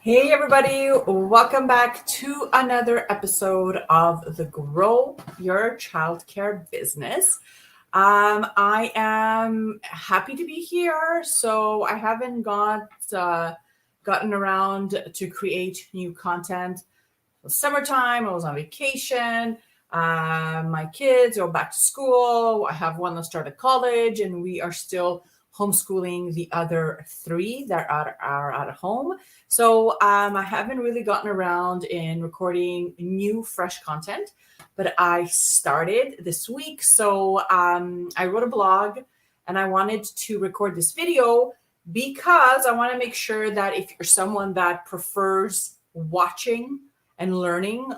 Hey everybody, welcome back to another episode of the Grow Your Childcare Business. I am happy to be here. So I haven't gotten around to create new content. It was summertime, I was on vacation. My kids are back to school. I have one that started college, and we are still homeschooling the other three that are at home. So I haven't really gotten around in recording new, fresh content, but I started this week. So I wrote a blog, and I wanted to record this video because I want to make sure that if you're someone that prefers watching and learning,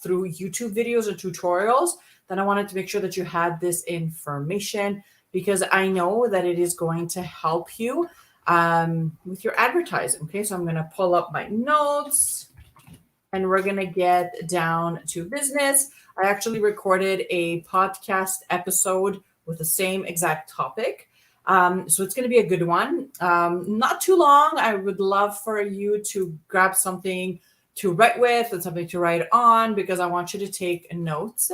through YouTube videos or tutorials, then I wanted to make sure that you had this information because I know that it is going to help you with your advertising. Okay, so I'm going to pull up my notes and we're going to get down to business. I actually recorded a podcast episode with the same exact topic. So it's going to be a good one. Not too long. I would love for you to grab something to write with and something to write on because I want you to take notes.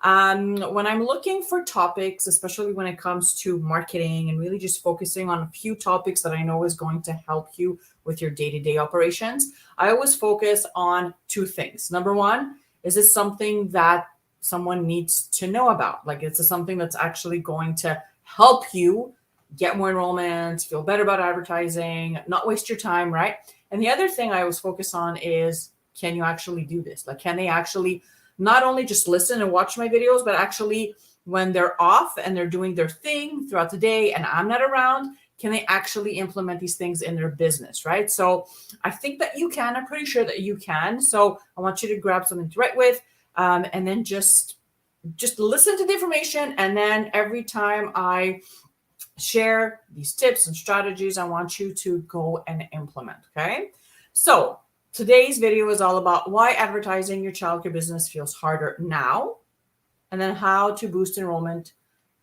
When I'm looking for topics, especially when it comes to marketing and really just focusing on a few topics that I know is going to help you with your day-to-day operations, I always focus on two things. Number one, is this something that someone needs to know about? Like, it's something that's actually going to help you get more enrollments, feel better about advertising, not waste your time, right? And the other thing I always focus on is, can you actually do this? Like, can they actually not only just listen and watch my videos, but actually when they're off and they're doing their thing throughout the day and I'm not around, can they actually implement these things in their business, right? So I think that you can. I'm pretty sure that you can. So I want you to grab something to write with and then just listen to the information. And then every time I share these tips and strategies, I want you to go and implement. Okay. So today's video is all about why advertising your childcare business feels harder now, and then how to boost enrollment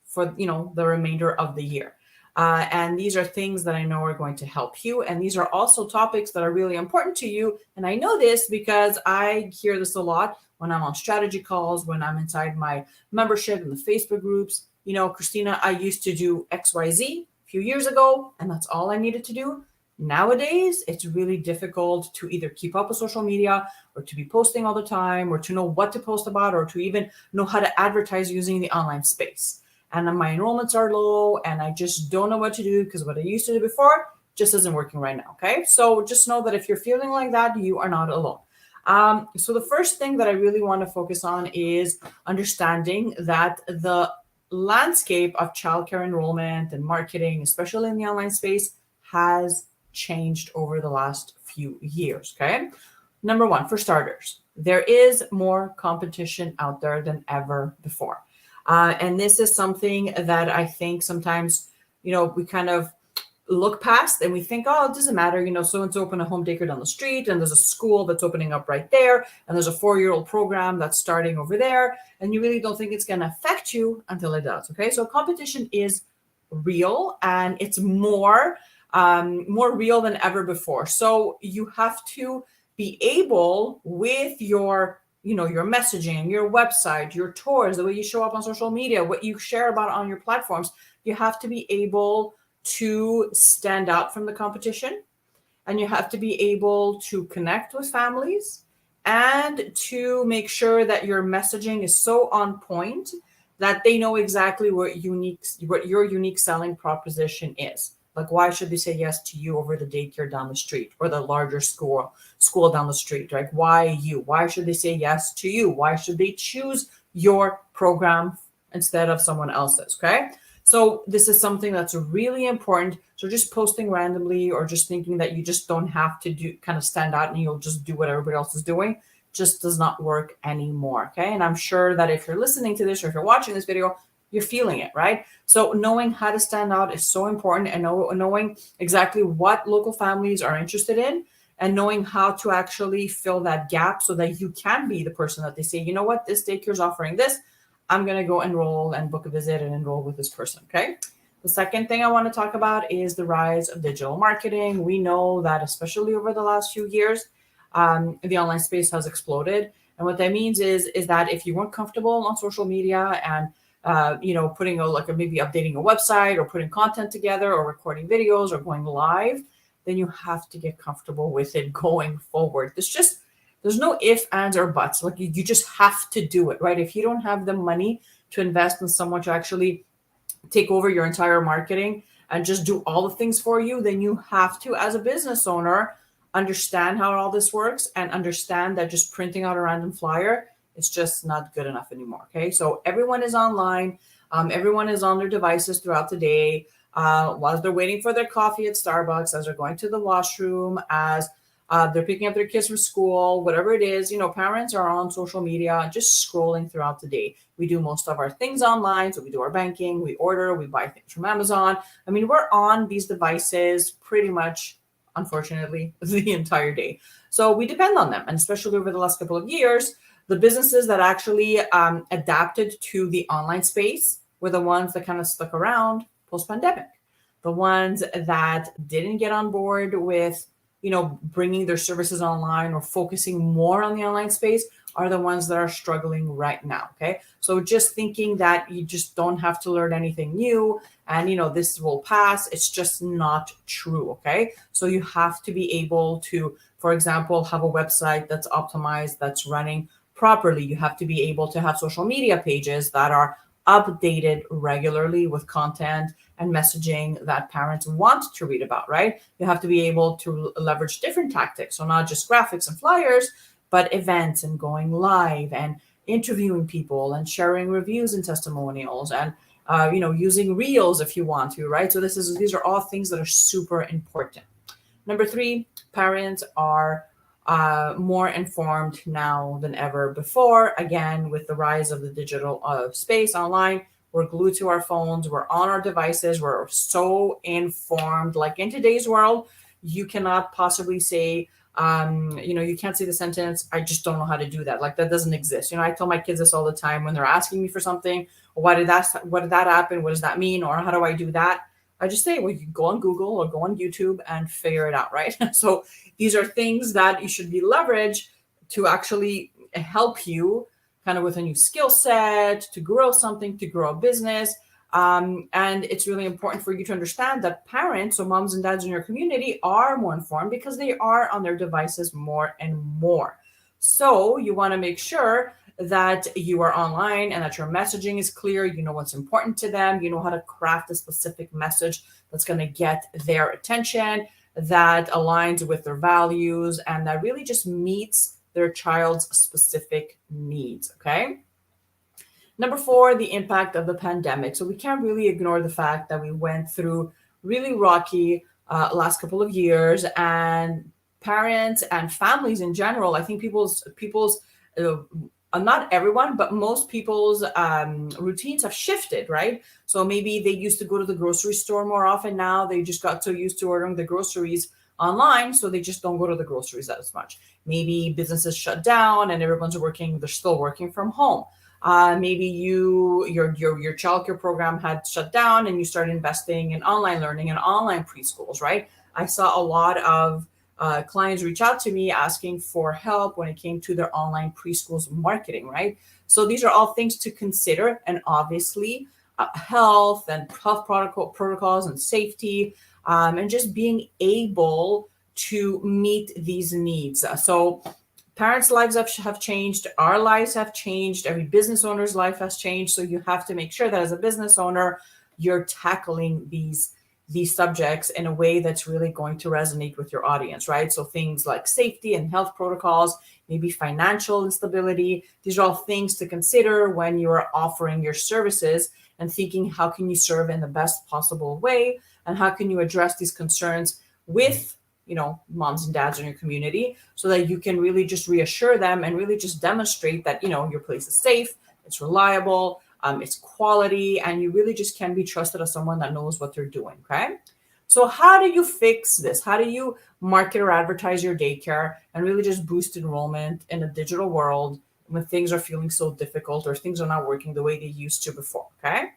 for, the remainder of the year. And these are things that I know are going to help you. And these are also topics that are really important to you. And I know this because I hear this a lot when I'm on strategy calls, when I'm inside my membership in the Facebook groups. Christina, I used to do XYZ a few years ago, and that's all I needed to do. Nowadays, it's really difficult to either keep up with social media or to be posting all the time or to know what to post about or to even know how to advertise using the online space. And then my enrollments are low and I just don't know what to do because what I used to do before just isn't working right now. Okay. So just know that if you're feeling like that, you are not alone. So the first thing that I really want to focus on is understanding that the landscape of childcare enrollment and marketing, especially in the online space, has changed over the last few years. Okay. Number one, for starters, there is more competition out there than ever before. And this is something that I think sometimes, we kind of look past and we think, oh, it doesn't matter. So-and-so opened a home daycare down the street and there's a school that's opening up right there. And there's a 4-year-old program that's starting over there. And you really don't think it's going to affect you until it does. Okay. So competition is real and it's more real than ever before. So you have to be able with your messaging, your website, your tours, the way you show up on social media, what you share about on your platforms, you have to be able to stand out from the competition, and you have to be able to connect with families and to make sure that your messaging is so on point that they know exactly what your unique selling proposition is. Like, why should they say yes to you over the daycare down the street or the larger school down the street? Like, why you? Why should they say yes to you? Why should they choose your program instead of someone else's? Okay. So this is something that's really important. So just posting randomly or just thinking that you just don't have to kind of stand out and you'll just do what everybody else is doing just does not work anymore. Okay. And I'm sure that if you're listening to this or if you're watching this video, you're feeling it, right? So knowing how to stand out is so important, and knowing exactly what local families are interested in and knowing how to actually fill that gap so that you can be the person that they say, you know what, this daycare is offering this. I'm going to go enroll and book a visit and enroll with this person. Okay. The second thing I want to talk about is the rise of digital marketing. We know that especially over the last few years, the online space has exploded. And what that means is that if you weren't comfortable on social media and putting maybe updating a website or putting content together or recording videos or going live, then you have to get comfortable with it going forward. There's no ifs, ands, or buts. Like you just have to do it, right? If you don't have the money to invest in someone to actually take over your entire marketing and just do all the things for you, then you have to, as a business owner, understand how all this works and understand that just printing out a random flyer, it's just not good enough anymore. Okay. So everyone is online. Everyone is on their devices throughout the day, while they're waiting for their coffee at Starbucks, as they're going to the washroom, as they're picking up their kids from school, whatever it is. Parents are on social media, just scrolling throughout the day. We do most of our things online. So we do our banking, we order, we buy things from Amazon. I mean, we're on these devices pretty much, unfortunately, the entire day. So we depend on them. And especially over the last couple of years, the businesses that actually adapted to the online space were the ones that kind of stuck around post-pandemic. The ones that didn't get on board with bringing their services online or focusing more on the online space are the ones that are struggling right now. Okay. So just thinking that you just don't have to learn anything new and, this will pass. It's just not true. Okay. So you have to be able to, for example, have a website that's optimized, that's running properly. You have to be able to have social media pages that are updated regularly with content and messaging that parents want to read about, right? You have to be able to leverage different tactics. So not just graphics and flyers, but events and going live and interviewing people and sharing reviews and testimonials and, using reels if you want to, right? So these are all things that are super important. Number 3, parents are more informed now than ever before. Again, with the rise of the digital space online, we're glued to our phones, we're on our devices, we're so informed. Like in today's world, you cannot possibly say, you can't say the sentence, I just don't know how to do that. Like that doesn't exist. I tell my kids this all the time when they're asking me for something. What did that happen? What does that mean? Or how do I do that? I just say, well, you can go on Google or go on YouTube and figure it out, right? So these are things that you should be leveraged to actually help you kind of with a new skill set, to grow something, to grow a business. And it's really important for you to understand that parents, so moms and dads in your community, are more informed because they are on their devices more and more. So you want to make sure that you are online and that your messaging is clear. You know what's important to them. You know how to craft a specific message that's going to get their attention, that aligns with their values, and that really just meets their child's specific needs. Okay. Number 4, the impact of the pandemic. So we can't really ignore the fact that we went through really rocky last couple of years, and parents and families in general, I think people's not everyone, but most people's routines have shifted, right? So maybe they used to go to the grocery store more often. Now they just got so used to ordering the groceries online, so they just don't go to the groceries as much. Maybe businesses shut down and everyone's they're still working from home. Maybe your childcare program had shut down and you started investing in online learning and online preschools, right? I saw a lot of clients reach out to me asking for help when it came to their online preschools marketing, right? So these are all things to consider, and obviously health protocols and safety, and just being able to meet these needs. So parents' lives have changed, our lives have changed, every business owner's life has changed. So you have to make sure that as a business owner, you're tackling these subjects in a way that's really going to resonate with your audience, right? So things like safety and health protocols, maybe financial instability, these are all things to consider when you're offering your services and thinking, how can you serve in the best possible way? And how can you address these concerns with moms and dads in your community, so that you can really just reassure them and really just demonstrate that, your place is safe, it's reliable, it's quality, and you really just can be trusted as someone that knows what they're doing. Okay. So how do you fix this? How do you market or advertise your daycare and really just boost enrollment in a digital world when things are feeling so difficult or things are not working the way they used to before? Okay.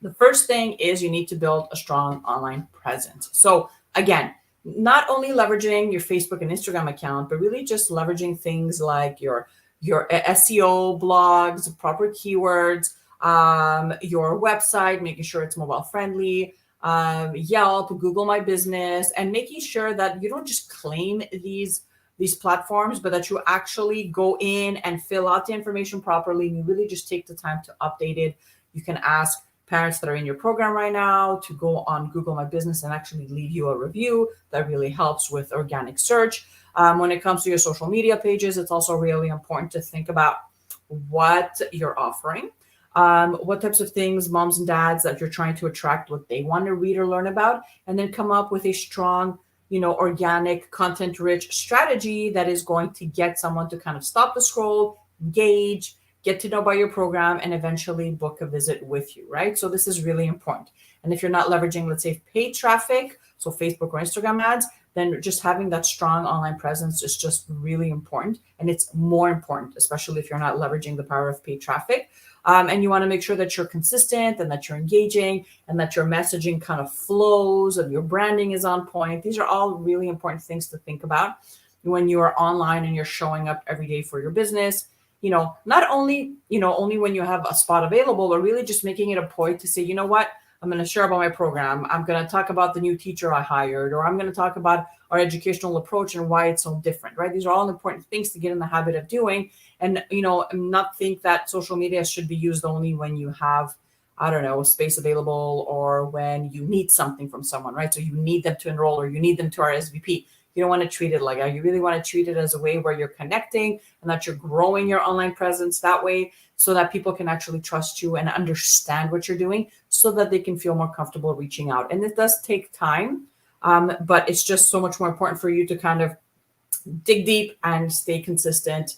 The first thing is you need to build a strong online presence. So again, not only leveraging your Facebook and Instagram account, but really just leveraging things like your SEO blogs, proper keywords, your website, making sure it's mobile friendly, Yelp, Google My Business, and making sure that you don't just claim these platforms, but that you actually go in and fill out the information properly, and you really just take the time to update it. You can ask parents that are in your program right now to go on Google My Business and actually leave you a review. That really helps with organic search. When it comes to your social media pages, it's also really important to think about what you're offering, what types of things moms and dads that you're trying to attract, what they want to read or learn about, and then come up with a strong, organic, content-rich strategy that is going to get someone to kind of stop the scroll, engage, get to know about your program, and eventually book a visit with you, right? So this is really important. And if you're not leveraging, let's say, paid traffic, so Facebook or Instagram ads, then just having that strong online presence is just really important. And it's more important, especially if you're not leveraging the power of paid traffic. And you want to make sure that you're consistent and that you're engaging and that your messaging kind of flows and your branding is on point. These are all really important things to think about when you are online and you're showing up every day for your business. Not only, only when you have a spot available, but really just making it a point to say, you know what, I'm going to share about my program. I'm going to talk about the new teacher I hired, or I'm going to talk about our educational approach and why it's so different, right? These are all important things to get in the habit of doing. And, not think that social media should be used only when you have, I don't know, space available or when you need something from someone, right? So you need them to enroll or you need them to RSVP. You don't want to treat it like that. You really want to treat it as a way where you're connecting and that you're growing your online presence that way so that people can actually trust you and understand what you're doing so that they can feel more comfortable reaching out. And it does take time, but it's just so much more important for you to kind of dig deep and stay consistent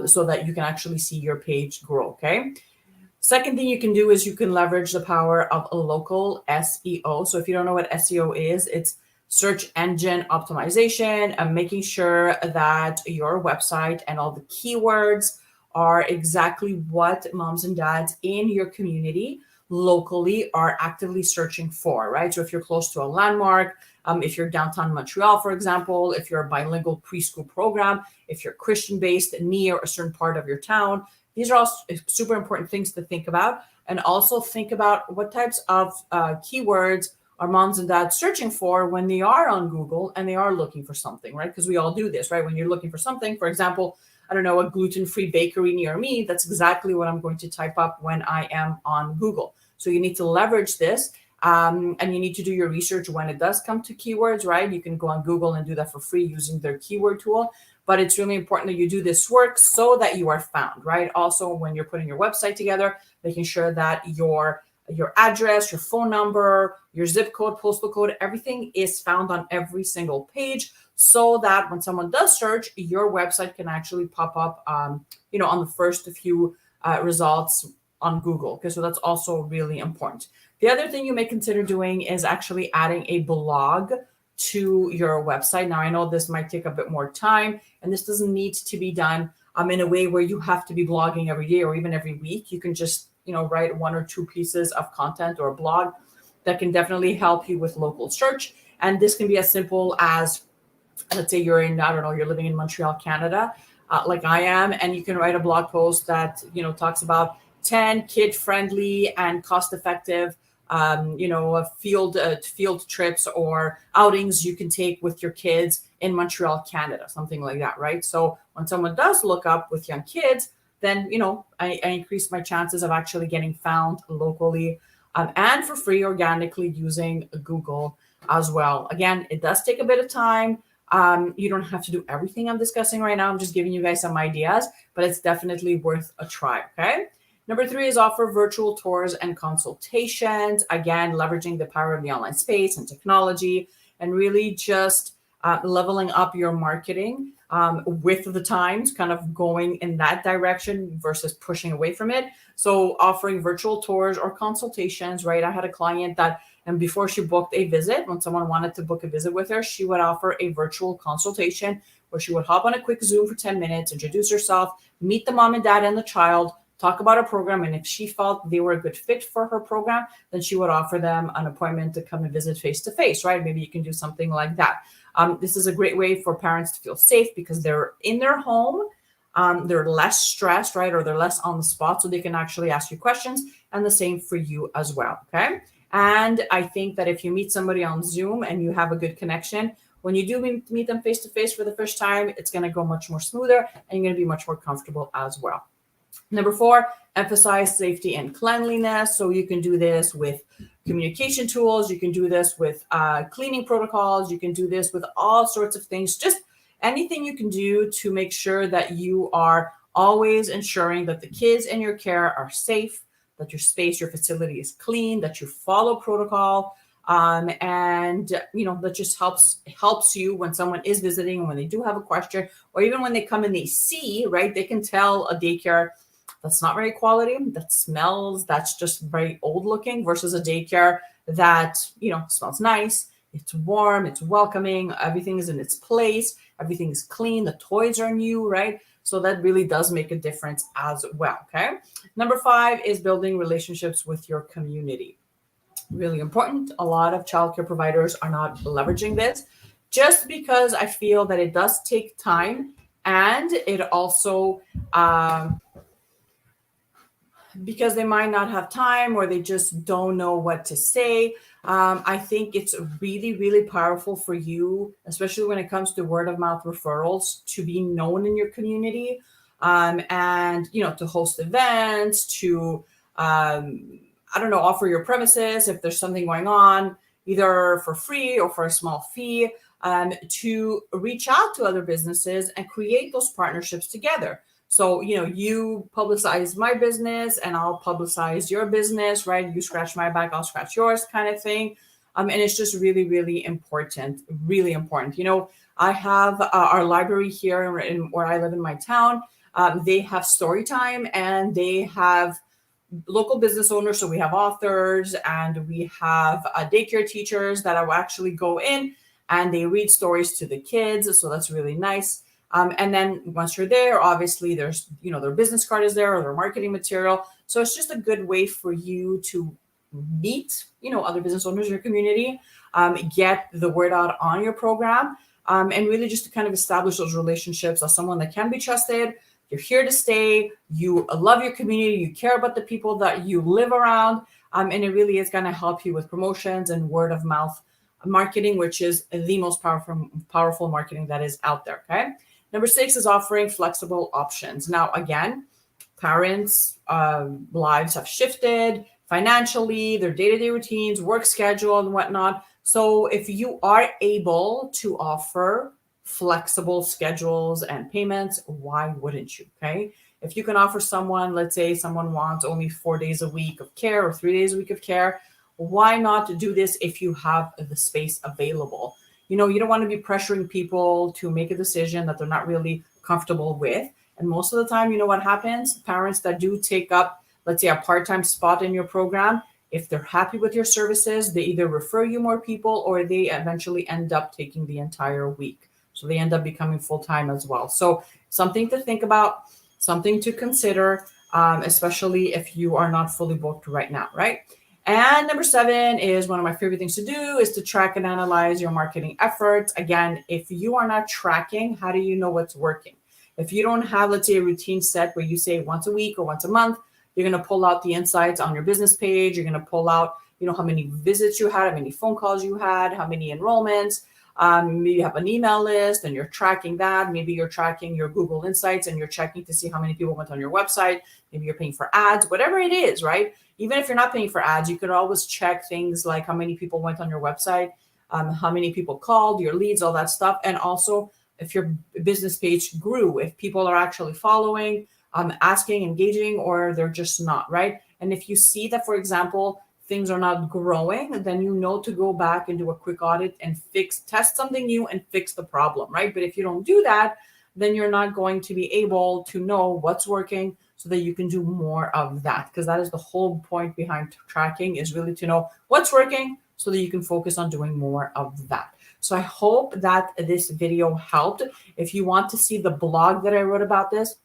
so that you can actually see your page grow, okay? Second thing you can do is you can leverage the power of a local SEO. So if you don't know what SEO is, it's search engine optimization and making sure that your website and all the keywords are exactly what moms and dads in your community locally are actively searching for, right? So if you're close to a landmark, if you're downtown Montreal, for example, if you're a bilingual preschool program, if you're Christian-based near a certain part of your town, these are all super important things to think about. And also think about what types of keywords are moms and dads searching for when they are on Google and they are looking for something, right? Because we all do this, right? When you're looking for something, for example, I don't know, a gluten-free bakery near me, that's exactly what I'm going to type up when I am on Google. So you need to leverage this and you need to do your research when it does come to keywords, right? You can go on Google and do that for free using their keyword tool. But it's really important that you do this work so that you are found, right? Also, when you're putting your website together, making sure that your address, your phone number, your zip code, postal code, everything is found on every single page so that when someone does search, your website can actually pop up, on the first few results on Google. Okay, so that's also really important. The other thing you may consider doing is actually adding a blog to your website. Now, I know this might take a bit more time, and this doesn't need to be done in a way where you have to be blogging every day or even every week. You can just, write one or two pieces of content or a blog that can definitely help you with local search. And this can be as simple as, let's say you're you're living in Montreal, Canada, like I am, and you can write a blog post that, talks about 10 kid-friendly and cost-effective field trips or outings you can take with your kids in Montreal, Canada, something like that, right? So when someone does look up with young kids, then, I increase my chances of actually getting found locally and for free organically using Google as well. Again, it does take a bit of time. You don't have to do everything I'm discussing right now. I'm just giving you guys some ideas, but it's definitely worth a try, okay? Number 3 is offer virtual tours and consultations. Again, leveraging the power of the online space and technology and really just leveling up your marketing with the times, kind of going in that direction versus pushing away from it. So offering virtual tours or consultations, right? I had a client that, and before she booked a visit, when someone wanted to book a visit with her, she would offer a virtual consultation where she would hop on a quick Zoom for 10 minutes, introduce herself, meet the mom and dad and the child, talk about a program. And if she felt they were a good fit for her program, then she would offer them an appointment to come and visit face-to-face, right? Maybe you can do something like that. This is a great way for parents to feel safe because they're in their home. They're less stressed, right? Or they're less on the spot, so they can actually ask you questions, and the same for you as well, okay? And I think that if you meet somebody on Zoom and you have a good connection, when you do meet them face-to-face for the first time, it's going to go much more smoother, and you're going to be much more comfortable as well. Number 4, emphasize safety and cleanliness. So you can do this with communication tools. You can do this with cleaning protocols. You can do this with all sorts of things. Just anything you can do to make sure that you are always ensuring that the kids in your care are safe, that your space, your facility is clean, that you follow protocol. And that just helps you when someone is visiting and when they do have a question, or even when they come and they see, right? They can tell a daycare that's not very quality, that smells, that's just very old looking, versus a daycare that, smells nice, it's warm, it's welcoming, everything is in its place, everything is clean, the toys are new, right? So that really does make a difference as well, okay? Number 5 is building relationships with your community. Really important. A lot of childcare providers are not leveraging this, just because I feel that it does take time, and it also because they might not have time or they just don't know what to say. I think it's really, really powerful for you, especially when it comes to word of mouth referrals, to be known in your community, and to host events, to offer your premises if there's something going on, either for free or for a small fee, to reach out to other businesses and create those partnerships together. So, you publicize my business and I'll publicize your business, right? You scratch my back, I'll scratch yours, kind of thing. And it's just really, really important, really important. I have our library here where I live in my town. They have story time, and they have local business owners. So we have authors, and we have daycare teachers that will actually go in and they read stories to the kids. So that's really nice. And then once you're there, obviously there's, their business card is there or their marketing material. So it's just a good way for you to meet, other business owners in your community, get the word out on your program, and really just to kind of establish those relationships as someone that can be trusted. You're here to stay. You love your community. You care about the people that you live around. And it really is going to help you with promotions and word of mouth marketing, which is the most powerful marketing that is out there. Okay. Number 6 is offering flexible options. Now, again, parents' lives have shifted financially, their day-to-day routines, work schedule, and whatnot. So if you are able to offer flexible schedules and payments, why wouldn't you? Okay. If you can offer someone, let's say someone wants only 4 days a week of care or 3 days a week of care, why not do this if you have the space available? You don't want to be pressuring people to make a decision that they're not really comfortable with. And most of the time, what happens? Parents that do take up, let's say, a part-time spot in your program, if they're happy with your services, they either refer you more people or they eventually end up taking the entire week. So they end up becoming full-time as well. So something to think about, something to consider, especially if you are not fully booked right now, right? And number 7 is one of my favorite things to do, is to track and analyze your marketing efforts. Again, if you are not tracking, how do you know what's working? If you don't have, let's say, a routine set where you say once a week or once a month, you're going to pull out the insights on your business page. You're going to pull out, how many visits you had, how many phone calls you had, how many enrollments. Maybe you have an email list and you're tracking that. Maybe you're tracking your Google Insights and you're checking to see how many people went on your website. Maybe you're paying for ads, whatever it is, right? Even if you're not paying for ads, you could always check things like how many people went on your website, how many people called, your leads, all that stuff. And also if your business page grew, if people are actually following, asking, engaging, or they're just not, right? And if you see that, for example, things are not growing, then to go back and do a quick audit and test something new and fix the problem, right? But if you don't do that, then you're not going to be able to know what's working so that you can do more of that. Because that is the whole point behind tracking, is really to know what's working so that you can focus on doing more of that. So I hope that this video helped. If you want to see the blog that I wrote about this,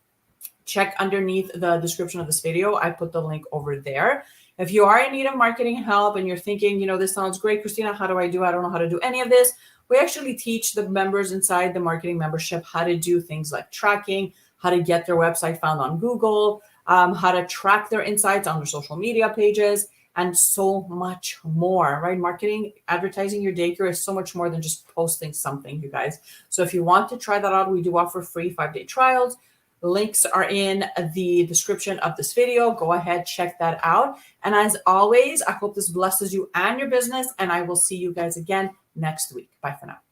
check underneath the description of this video. I put the link over there. If you are in need of marketing help and you're thinking, this sounds great, Christina, how do I do? I don't know how to do any of this. We actually teach the members inside the marketing membership how to do things like tracking, how to get their website found on Google, how to track their insights on their social media pages, and so much more, right? Marketing, advertising your daycare is so much more than just posting something, you guys. So if you want to try that out, we do offer free 5-day trials. Links are in the description of this video. Go ahead, check that out. And as always, I hope this blesses you and your business, and I will see you guys again next week. Bye for now.